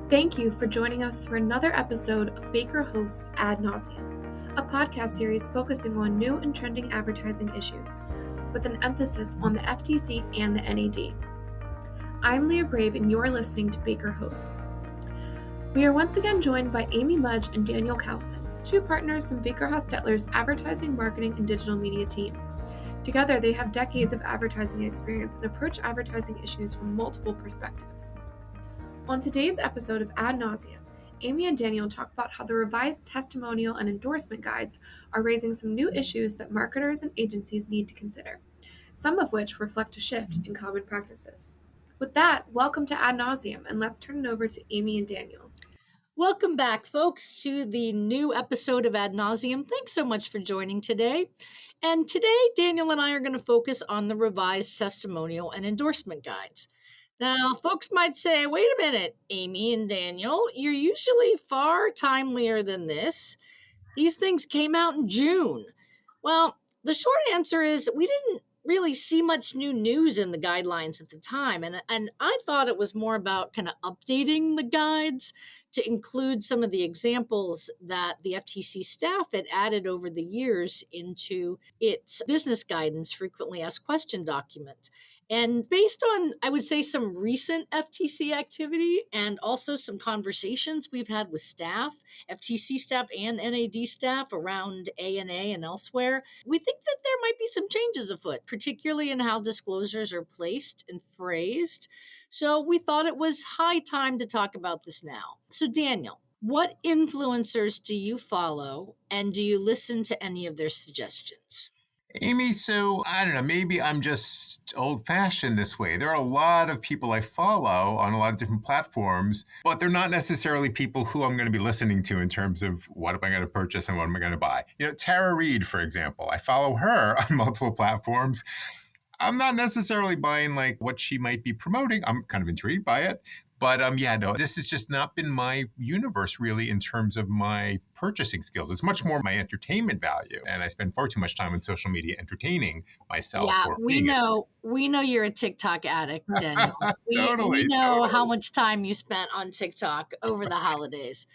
Thank you for joining us for another episode of Baker Hosts AD Nauseam, a podcast series focusing on new and trending advertising issues, with an emphasis on the FTC and the NAD. I'm Leah Brave, and you're listening to Baker Hosts. We are once again joined by Amy Mudge and Daniel Kaufman, two partners from Baker Hostetler's advertising, marketing, and digital media team. Together, they have decades of advertising experience and approach advertising issues from multiple perspectives. On today's episode of Ad Nauseam, Amy and Daniel talk about how the revised Testimonial and Endorsement Guides are raising some new issues that marketers and agencies need to consider, some of which reflect a shift in common practices. With that, welcome to Ad Nauseam, and let's turn it over to Amy and Daniel. Welcome back, folks, to the new episode of Ad Nauseam. Thanks so much for joining today. And today, Daniel and I are going to focus on the revised Testimonial and Endorsement Guides. Now, folks might say, wait a minute, Amy and Daniel, you're usually far timelier than this. These things came out in June. Well, the short answer is we didn't really see much new news in the guidelines at the time. And I thought it was more about kind of updating the guides to include some of the examples that the FTC staff had added over the years into its business guidance frequently asked question document. And based on, I would say, some recent FTC activity and also some conversations we've had with staff, FTC staff and NAD staff around ANA and elsewhere, we think that there might be some changes afoot, particularly in how disclosures are placed and phrased. So we thought it was high time to talk about this now. So Daniel, what influencers do you follow, and do you listen to any of their suggestions? Amy, so I don't know, maybe I'm just old-fashioned this way. There are a lot of people I follow on a lot of different platforms, but they're not necessarily people who I'm going to be listening to in terms of what am I going to purchase and what am I going to buy. Tara Reid, for example, I follow her on multiple platforms. I'm not necessarily buying like what she might be promoting. I'm kind of intrigued by it. But this has just not been my universe really in terms of my purchasing skills. It's much more my entertainment value. And I spend far too much time on social media entertaining myself. Yeah, we know you're a TikTok addict, Daniel. Totally. We know how much time you spent on TikTok over the holidays.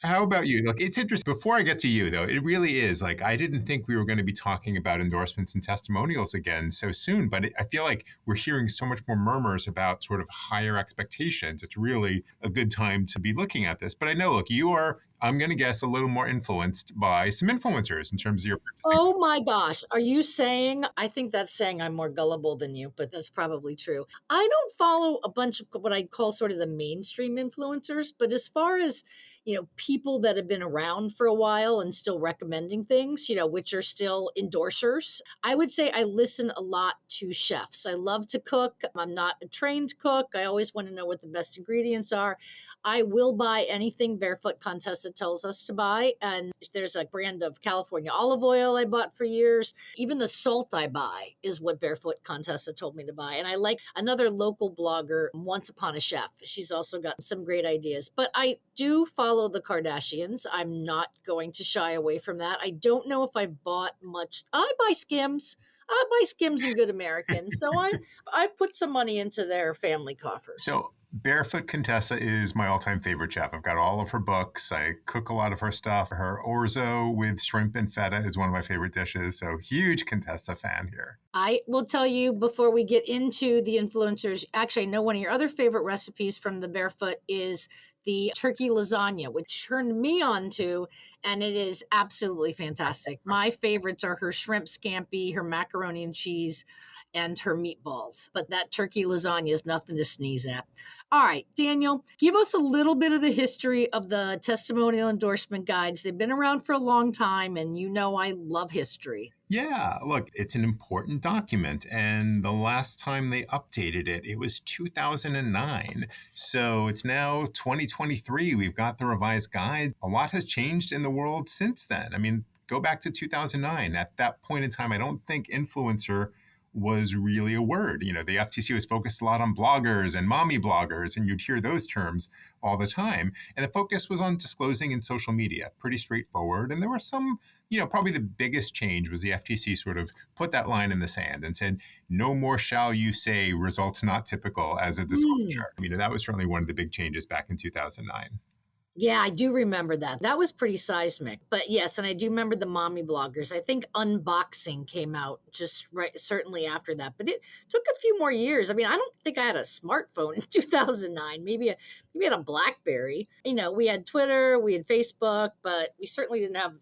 How about you? Look, it's interesting. Before I get to you, though, it really is like I didn't think we were going to be talking about endorsements and testimonials again so soon, but I feel like we're hearing so much more murmurs about sort of higher expectations. It's really a good time to be looking at this. But I know, look, you are, I'm going to guess, a little more influenced by some influencers in terms of your purchasing. Oh my gosh. Are you saying, I think that's saying I'm more gullible than you, but that's probably true. I don't follow a bunch of what I call sort of the mainstream influencers, but as far as people that have been around for a while and still recommending things, which are still endorsers. I would say I listen a lot to chefs. I love to cook. I'm not a trained cook. I always want to know what the best ingredients are. I will buy anything Barefoot Contessa tells us to buy. And there's a brand of California olive oil I bought for years. Even the salt I buy is what Barefoot Contessa told me to buy. And I like another local blogger, Once Upon a Chef. She's also got some great ideas. But I do follow the Kardashians. I'm not going to shy away from that. I don't know if I bought much. I buy Skims. I buy Skims in Good American. So I put some money into their family coffers. So Barefoot Contessa is my all-time favorite chef. I've got all of her books. I cook a lot of her stuff. Her orzo with shrimp and feta is one of my favorite dishes. So huge Contessa fan here. I will tell you before we get into the influencers, actually I know one of your other favorite recipes from the Barefoot is the turkey lasagna, which turned me on to, and it is absolutely fantastic. My favorites are her shrimp scampi, her macaroni and cheese, and her meatballs. But that turkey lasagna is nothing to sneeze at. All right, Daniel, give us a little bit of the history of the testimonial endorsement guides. They've been around for a long time, and I love history. Yeah, look, it's an important document. And the last time they updated it, it was 2009. So it's now 2023. We've got the revised guide. A lot has changed in the world since then. I mean, go back to 2009. At that point in time, I don't think influencer was really a word. The FTC was focused a lot on bloggers and mommy bloggers, and you'd hear those terms all the time. And the focus was on disclosing in social media, pretty straightforward. And there were some, probably the biggest change was the FTC sort of put that line in the sand and said, no more shall you say results not typical as a disclosure. That was certainly one of the big changes back in 2009. Yeah, I do remember that. That was pretty seismic. But yes, and I do remember the mommy bloggers. I think unboxing came out just right, certainly after that. But it took a few more years. I don't think I had a smartphone in 2009. Maybe I had a BlackBerry. We had Twitter, we had Facebook, but we certainly didn't have,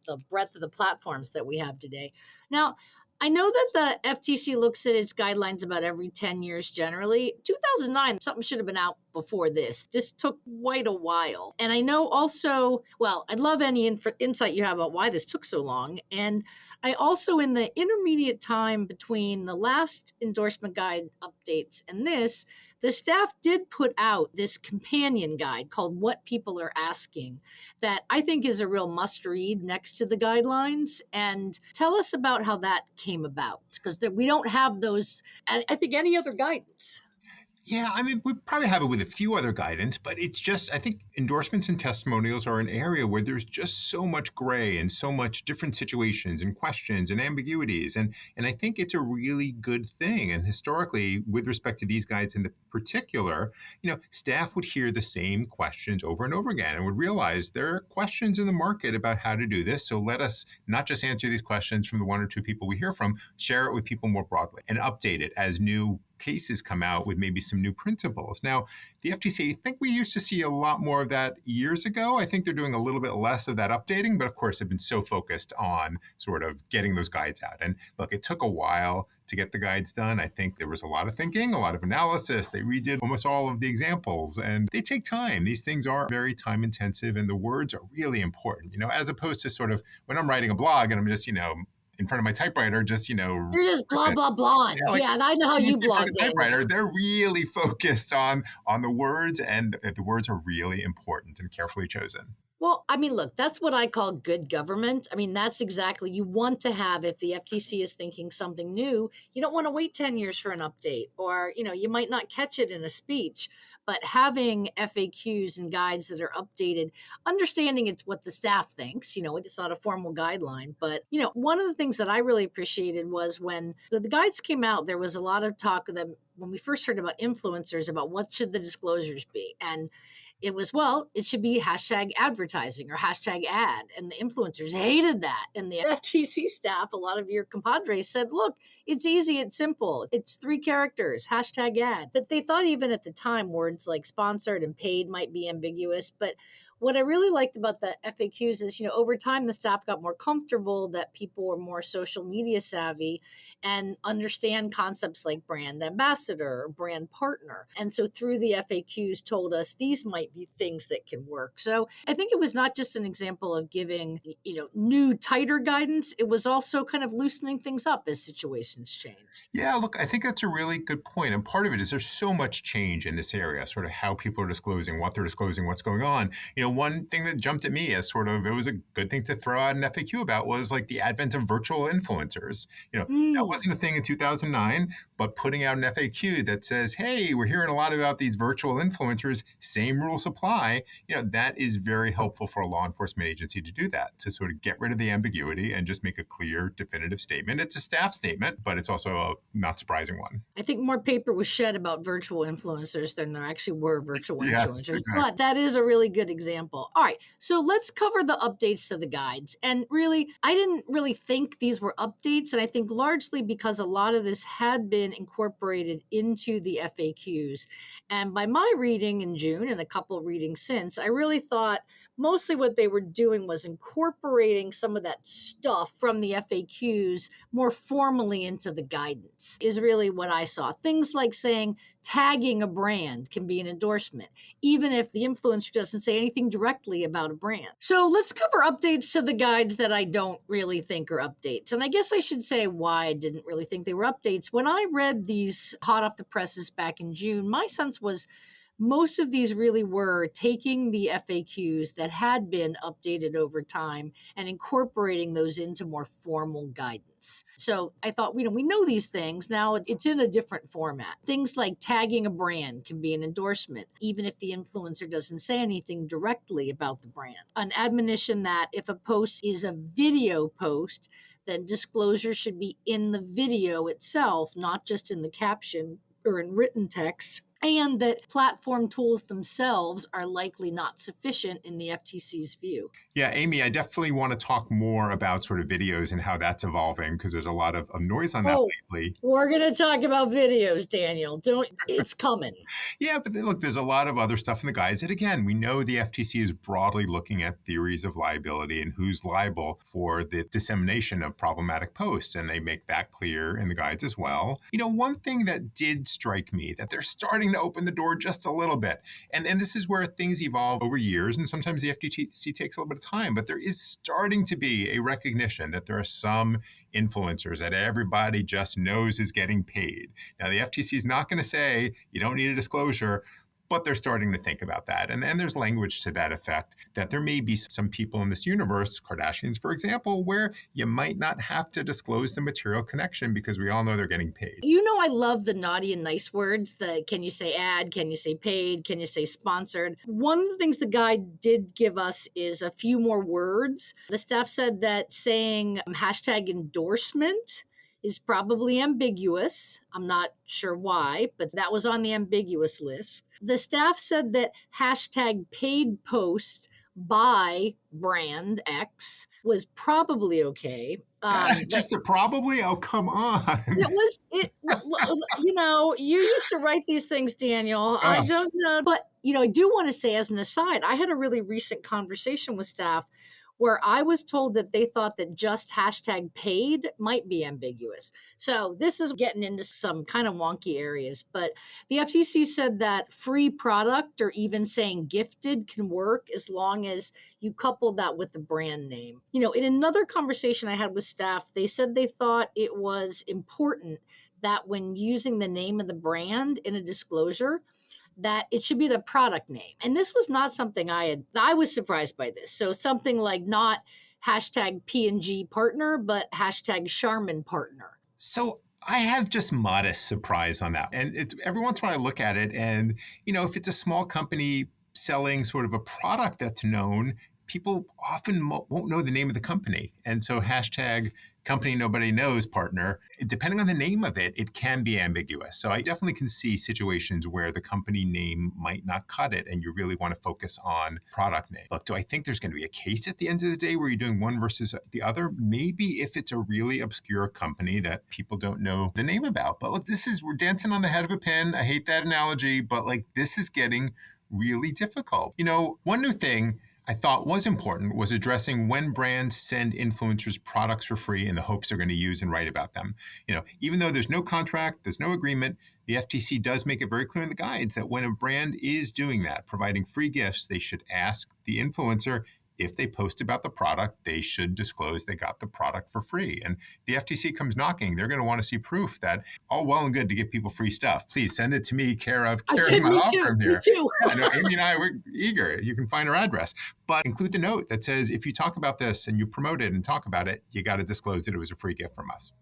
the breadth of the platforms that we have today. Now, I know that the FTC looks at its guidelines about every 10 years generally. 2009, something should have been out before this. This took quite a while. And I know also, well, I'd love any insight you have about why this took so long. And I also, in the intermediate time between the last endorsement guide updates and this, the staff did put out this companion guide called What People Are Asking that I think is a real must read next to the guidelines. And tell us about how that came about, because we don't have those, I think, any other guidance. Yeah, we probably have it with a few other guidance, but it's just, I think endorsements and testimonials are an area where there's just so much gray and so much different situations and questions and ambiguities. And I think it's a really good thing. And historically, with respect to these guides in particular, staff would hear the same questions over and over again and would realize there are questions in the market about how to do this. So let us not just answer these questions from the one or two people we hear from, share it with people more broadly and update it as new cases come out with maybe some new principles. Now, the FTC, I think we used to see a lot more of that years ago. I think they're doing a little bit less of that updating, but of course, they've been so focused on sort of getting those guides out. And look, it took a while to get the guides done. I think there was a lot of thinking, a lot of analysis. They redid almost all of the examples, and they take time. These things are very time intensive, and the words are really important, as opposed to sort of when I'm writing a blog and I'm just, in front of my typewriter, just, You're just blah, blah, blah. Yeah, I know how you blog. Typewriter, they're really focused on the words, and the words are really important and carefully chosen. Well, look, that's what I call good government. That's exactly, you want to have, if the FTC is thinking something new, you don't want to wait 10 years for an update, or, you might not catch it in a speech. But having FAQs and guides that are updated, understanding it's what the staff thinks, it's not a formal guideline. But, one of the things that I really appreciated was when the guides came out, there was a lot of talk of them when we first heard about influencers, about what should the disclosures be. And it was, well, it should be hashtag advertising or hashtag ad. And the influencers hated that. And the FTC staff, a lot of your compadres said, look, it's easy, it's simple. It's 3 characters, hashtag ad. But they thought even at the time words like sponsored and paid might be ambiguous. But what I really liked about the FAQs is, over time, the staff got more comfortable that people were more social media savvy and understand concepts like brand ambassador or brand partner. And so through the FAQs told us these might be things that can work. So I think it was not just an example of giving, new, tighter guidance. It was also kind of loosening things up as situations change. Yeah, look, I think that's a really good point. And part of it is there's so much change in this area, sort of how people are disclosing, what they're disclosing, what's going on. One thing that jumped at me as sort of, it was a good thing to throw out an FAQ about was like the advent of virtual influencers. That wasn't a thing in 2009, but putting out an FAQ that says, hey, we're hearing a lot about these virtual influencers, same rules apply. That is very helpful for a law enforcement agency to do that, to sort of get rid of the ambiguity and just make a clear, definitive statement. It's a staff statement, but it's also a not surprising one. I think more paper was shed about virtual influencers than there actually were virtual influencers. Exactly. But that is a really good example. All right, so let's cover the updates to the guides. And really, I didn't really think these were updates. And I think largely because a lot of this had been incorporated into the FAQs. And by my reading in June and a couple readings since, I really thought mostly what they were doing was incorporating some of that stuff from the FAQs more formally into the guidance, is really what I saw. Things like saying tagging a brand can be an endorsement, even if the influencer doesn't say anything directly about a brand. So let's cover updates to the guides that I don't really think are updates. And I guess I should say why I didn't really think they were updates. When I read these hot off the presses back in June, my sense was most of these really were taking the FAQs that had been updated over time and incorporating those into more formal guidance. So I thought, we know these things. Now it's in a different format. Things like tagging a brand can be an endorsement, even if the influencer doesn't say anything directly about the brand. An admonition that if a post is a video post, then disclosure should be in the video itself, not just in the caption or in written text, and that platform tools themselves are likely not sufficient in the FTC's view. Yeah, Amy, I definitely want to talk more about sort of videos and how that's evolving, because there's a lot of noise on that lately. We're going to talk about videos, Daniel. It's coming. Yeah, but look, there's a lot of other stuff in the guides. And again, we know the FTC is broadly looking at theories of liability and who's liable for the dissemination of problematic posts. And they make that clear in the guides as well. One thing that did strike me, that they're starting to open the door just a little bit. And this is where things evolve over years. And sometimes the FTC takes a little bit of time, but there is starting to be a recognition that there are some influencers that everybody just knows is getting paid. Now, the FTC is not going to say you don't need a disclosure, but they're starting to think about that. And there's language to that effect that there may be some people in this universe, Kardashians, for example, where you might not have to disclose the material connection because we all know they're getting paid. I love the naughty and nice words. Can you say ad? Can you say paid? Can you say sponsored? One of the things the guide did give us is a few more words. The staff said that saying hashtag endorsement is probably ambiguous. I'm not sure why, but that was on the ambiguous list. The staff said that hashtag paid post by brand X was probably okay. Just a probably? Oh, come on. You used to write these things, Daniel. I don't know. But, I do want to say as an aside, I had a really recent conversation with staff where I was told that they thought that just hashtag paid might be ambiguous. So this is getting into some kind of wonky areas, but the FTC said that free product or even saying gifted can work as long as you couple that with the brand name. In another conversation I had with staff, they said they thought it was important that when using the name of the brand in a disclosure, that it should be the product name. And this was not something I was surprised by this. So something like not hashtag P&G partner, but hashtag Charmin partner. So I have just modest surprise on that. And it's every once in a while I look at it and, if it's a small company selling sort of a product that's known, people often won't know the name of the company. And so hashtag company nobody knows partner, depending on the name of it, it can be ambiguous. So I definitely can see situations where the company name might not cut it and you really want to focus on product name. Look, do I think there's going to be a case at the end of the day where you're doing one versus the other? Maybe if it's a really obscure company that people don't know the name about. But look, we're dancing on the head of a pin. I hate that analogy, but this is getting really difficult. One new thing I thought was important was addressing when brands send influencers products for free in the hopes they're going to use and write about them. Even though there's no contract, there's no agreement, the FTC does make it very clear in the guides that when a brand is doing that, providing free gifts, they should ask the influencer if they post about the product, they should disclose they got the product for free. And the FTC comes knocking, they're going to want to see proof that all well and good to give people free stuff. Please send it to me, care of my law firm here. Me too. Amy and I, we're eager. You can find our address. But include the note that says, if you talk about this and you promote it and talk about it, you got to disclose that it was a free gift from us.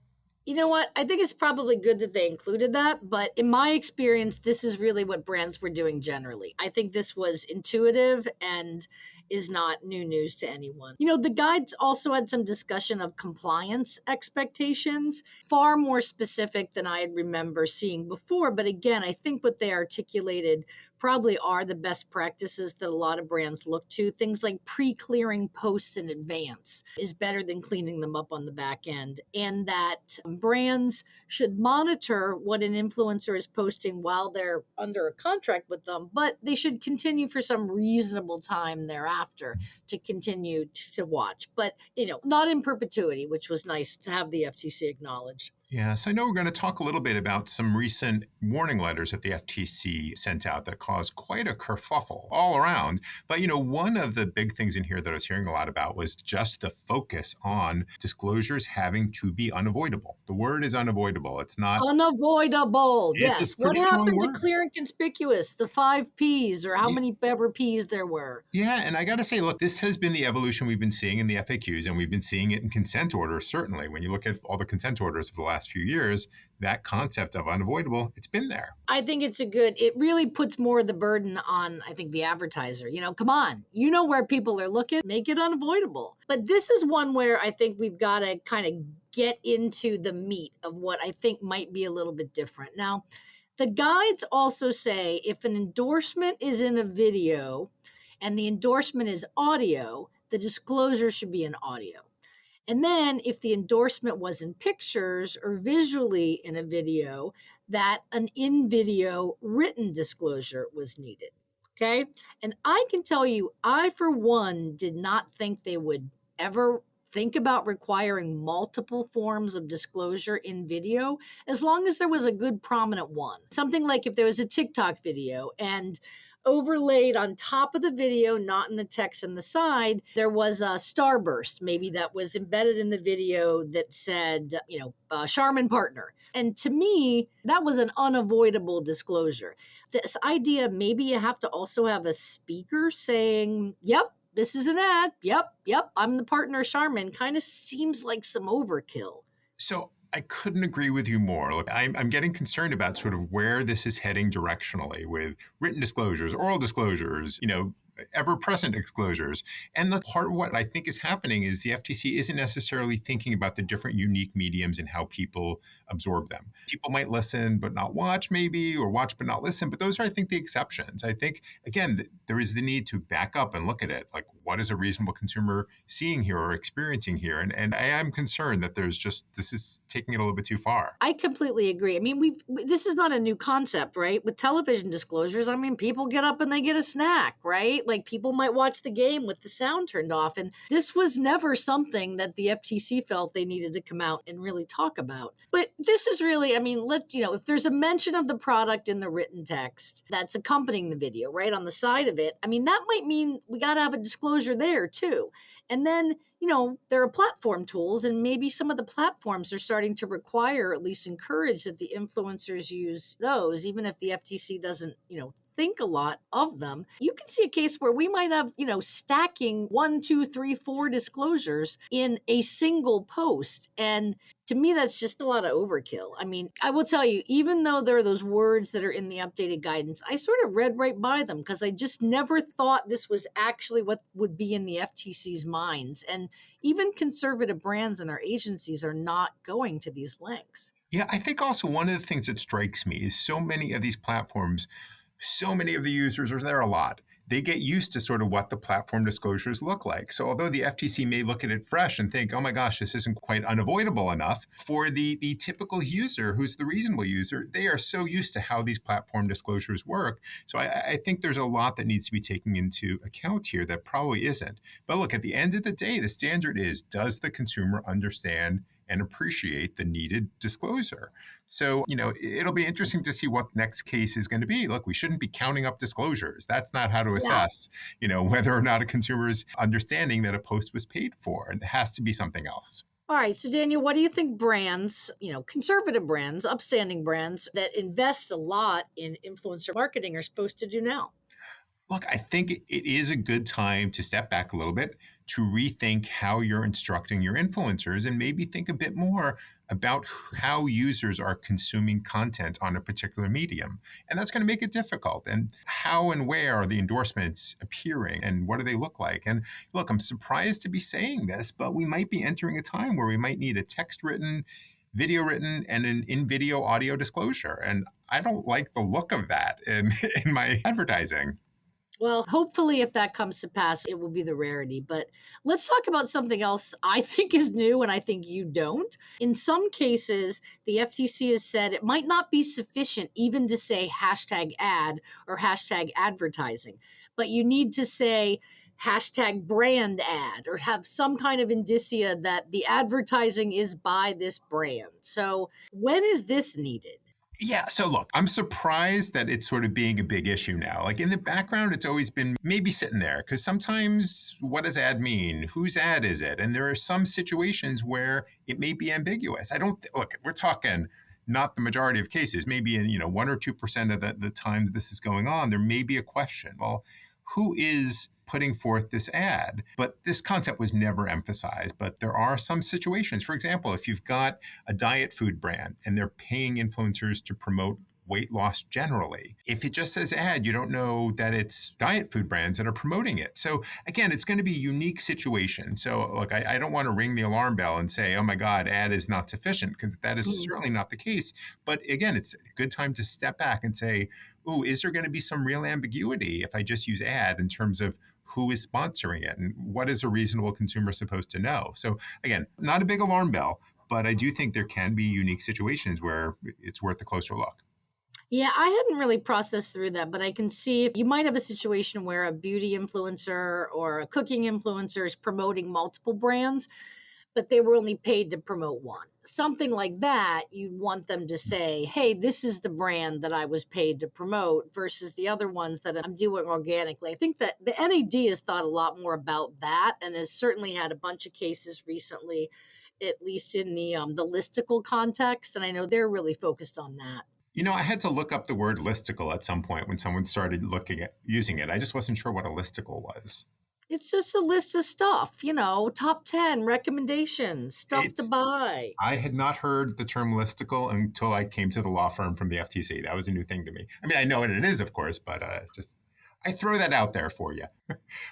You know what? I think it's probably good that they included that, but in my experience, this is really what brands were doing generally. I think this was intuitive and is not new news to anyone. The guides also had some discussion of compliance expectations, far more specific than I remember seeing before. But again, I think what they articulated probably are the best practices that a lot of brands look to. Things like pre-clearing posts in advance is better than cleaning them up on the back end. And that brands should monitor what an influencer is posting while they're under a contract with them, but they should continue for some reasonable time thereafter to continue to watch. But, not in perpetuity, which was nice to have the FTC acknowledge. Yeah, so I know we're going to talk a little bit about some recent warning letters that the FTC sent out that caused quite a kerfuffle all around. But, one of the big things in here that I was hearing a lot about was just the focus on disclosures having to be unavoidable. The word is unavoidable. Unavoidable. It's a Yes. What pretty strong happened to word. clear and conspicuous? The 5 Ps or how Yeah, many ever Ps there were. yeah, and I got to say, look, this has been the evolution we've been seeing in the FAQs, and we've been seeing it in consent orders, certainly. When you look at all the consent orders of the last few years, that concept of unavoidable, it's been there. I think it really puts more of the burden on, I think, the advertiser. Come on, you know where people are looking, make it unavoidable. But this is one where I think we've got to kind of get into the meat of what I think might be a little bit different. Now, the guides also say if an endorsement is in a video and the endorsement is audio, the disclosure should be in audio. And then if the endorsement was in pictures or visually in a video, that an in video written disclosure was needed. Okay. And I can tell you, I, for one, did not think they would ever think about requiring multiple forms of disclosure in video as long as there was a good prominent one. Something like if there was a TikTok video and overlaid on top of the video, not in the text on the side, there was a starburst, maybe that was embedded in the video that said, Charmin partner. And to me, that was an unavoidable disclosure. This idea, maybe you have to also have a speaker saying, yep, this is an ad. Yep, I'm the partner of Charmin, kind of seems like some overkill. So I couldn't agree with you more. Look, I'm getting concerned about sort of where this is heading directionally with written disclosures, oral disclosures, ever-present disclosures. And the part of what I think is happening is the FTC isn't necessarily thinking about the different unique mediums and how people absorb them. People might listen but not watch maybe, or watch but not listen, but those are, I think, the exceptions. I think, again, there is the need to back up and look at it. Like, what is a reasonable consumer seeing here or experiencing here? And I am concerned that this is taking it a little bit too far. I completely agree. I mean, this is not a new concept, right? With television disclosures, I mean, people get up and they get a snack, right? Like people might watch the game with the sound turned off. And this was never something that the FTC felt they needed to come out and really talk about. But this is really, I mean, if there's a mention of the product in the written text that's accompanying the video, right, on the side of it, I mean, that might mean we got to have a disclosure there too. And then, there are platform tools, and maybe some of the platforms are starting to require, at least encourage, that the influencers use those, even if the FTC doesn't, think a lot of them. You can see a case where we might have, stacking 1, 2, 3, 4 disclosures in a single post. And to me, that's just a lot of overkill. I mean, I will tell you, even though there are those words that are in the updated guidance, I sort of read right by them because I just never thought this was actually what would be in the FTC's minds. And even conservative brands and their agencies are not going to these lengths. Yeah, I think also one of the things that strikes me is so many of these platforms, so many of the users are there a lot. They get used to sort of what the platform disclosures look like. So although the FTC may look at it fresh and think, oh my gosh, this isn't quite unavoidable enough, for the typical user who's the reasonable user, they are so used to how these platform disclosures work. So I think there's a lot that needs to be taken into account here that probably isn't. But look, at the end of the day, the standard is, does the consumer understand and appreciate the needed disclosure? So, it'll be interesting to see what the next case is going to be. Look, we shouldn't be counting up disclosures. That's not how to assess, whether or not a consumer is understanding that a post was paid for. It has to be something else. All right. So, Daniel, what do you think brands, conservative brands, upstanding brands that invest a lot in influencer marketing are supposed to do now? Look, I think it is a good time to step back a little bit, to rethink how you're instructing your influencers and maybe think a bit more about how users are consuming content on a particular medium. And that's going to make it difficult. And how and where are the endorsements appearing and what do they look like? And look, I'm surprised to be saying this, but we might be entering a time where we might need a text written, video written, and an in-video audio disclosure. And I don't like the look of that in my advertising. Well, hopefully, if that comes to pass, it will be the rarity. But let's talk about something else I think is new and I think you don't. In some cases, the FTC has said it might not be sufficient even to say hashtag ad or hashtag advertising, but you need to say hashtag brand ad or have some kind of indicia that the advertising is by this brand. So when is this needed? Yeah, so look, I'm surprised that it's sort of being a big issue now. Like in the background, it's always been maybe sitting there because sometimes what does ad mean? Whose ad is it? And there are some situations where it may be ambiguous. Look, we're talking not the majority of cases, maybe in 1 or 2% of the time that this is going on, there may be a question. Well, who is putting forth this ad? But this concept was never emphasized. But there are some situations, for example, if you've got a diet food brand and they're paying influencers to promote weight loss generally. If it just says ad, you don't know that it's diet food brands that are promoting it. So again, it's going to be a unique situation. So look, I don't want to ring the alarm bell and say, oh my God, ad is not sufficient, because that is certainly not the case. But again, it's a good time to step back and say, oh, is there going to be some real ambiguity if I just use ad in terms of who is sponsoring it and what is a reasonable consumer supposed to know? So again, not a big alarm bell, but I do think there can be unique situations where it's worth a closer look. Yeah, I hadn't really processed through that, but I can see if you might have a situation where a beauty influencer or a cooking influencer is promoting multiple brands, but they were only paid to promote one. Something like that, you'd want them to say, hey, this is the brand that I was paid to promote versus the other ones that I'm doing organically. I think that the NAD has thought a lot more about that and has certainly had a bunch of cases recently, at least in the listicle context. And I know they're really focused on that. I had to look up the word listicle at some point when someone started using it. I just wasn't sure what a listicle was. It's just a list of stuff, top 10 recommendations, stuff to buy. I had not heard the term listicle until I came to the law firm from the FTC. That was a new thing to me. I mean, I know what it is, of course, but I throw that out there for you.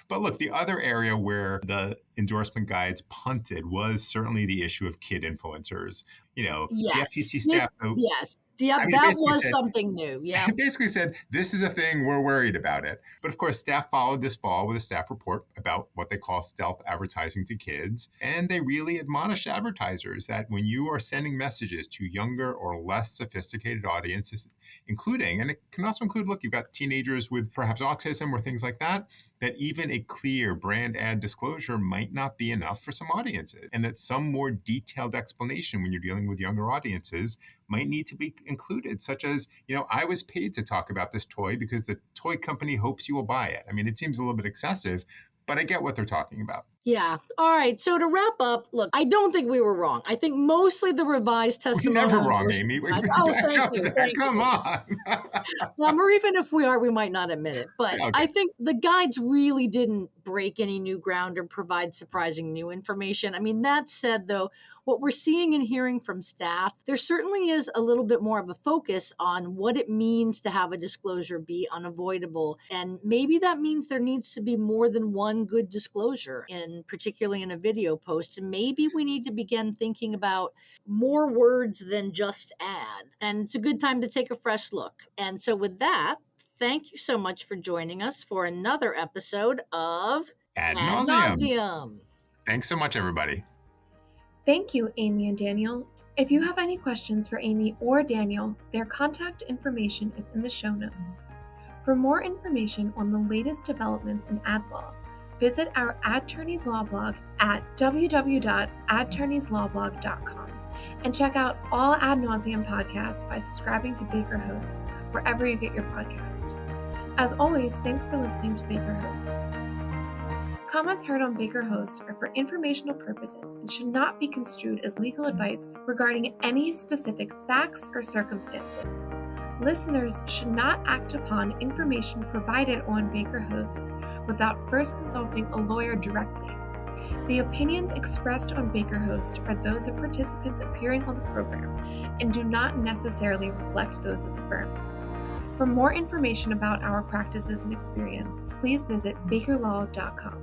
But look, the other area where the endorsement guides punted was certainly the issue of kid influencers. Yes. The FTC staff. Yes. Yeah, that was something new. Yeah. Basically said, this is a thing, we're worried about it. But of course, staff followed this fall with a staff report about what they call stealth advertising to kids. And they really admonished advertisers that when you are sending messages to younger or less sophisticated audiences, including, and it can also include, look, you've got teenagers with perhaps autism or things like that, that even a clear brand ad disclosure might not be enough for some audiences, and that some more detailed explanation when you're dealing with younger audiences might need to be included, such as, I was paid to talk about this toy because the toy company hopes you will buy it. I mean, it seems a little bit excessive, but I get what they're talking about. Yeah. All right. So to wrap up, look, I don't think we were wrong. I think mostly the revised testimonial. We're never wrong, Amy. Thank you. Come on. Well, or even if we are, we might not admit it. But okay. I think the guides really didn't break any new ground or provide surprising new information. I mean, that said, though, what we're seeing and hearing from staff, there certainly is a little bit more of a focus on what it means to have a disclosure be unavoidable. And maybe that means there needs to be more than one good disclosure, particularly in a video post. And maybe we need to begin thinking about more words than just ad. And it's a good time to take a fresh look. And so with that, thank you so much for joining us for another episode of Ad Nauseam. Nauseam. Thanks so much, everybody. Thank you, Amy and Daniel. If you have any questions for Amy or Daniel, their contact information is in the show notes. For more information on the latest developments in ad law, visit our Adttorneys Law blog at www.adttorneyslawblog.com and check out all Ad Nauseam podcasts by subscribing to Baker Hosts wherever you get your podcast. As always, thanks for listening to Baker Hosts. Comments heard on Baker Hosts are for informational purposes and should not be construed as legal advice regarding any specific facts or circumstances. Listeners should not act upon information provided on Baker Hosts without first consulting a lawyer directly. The opinions expressed on Baker Host are those of participants appearing on the program and do not necessarily reflect those of the firm. For more information about our practices and experience, please visit bakerlaw.com.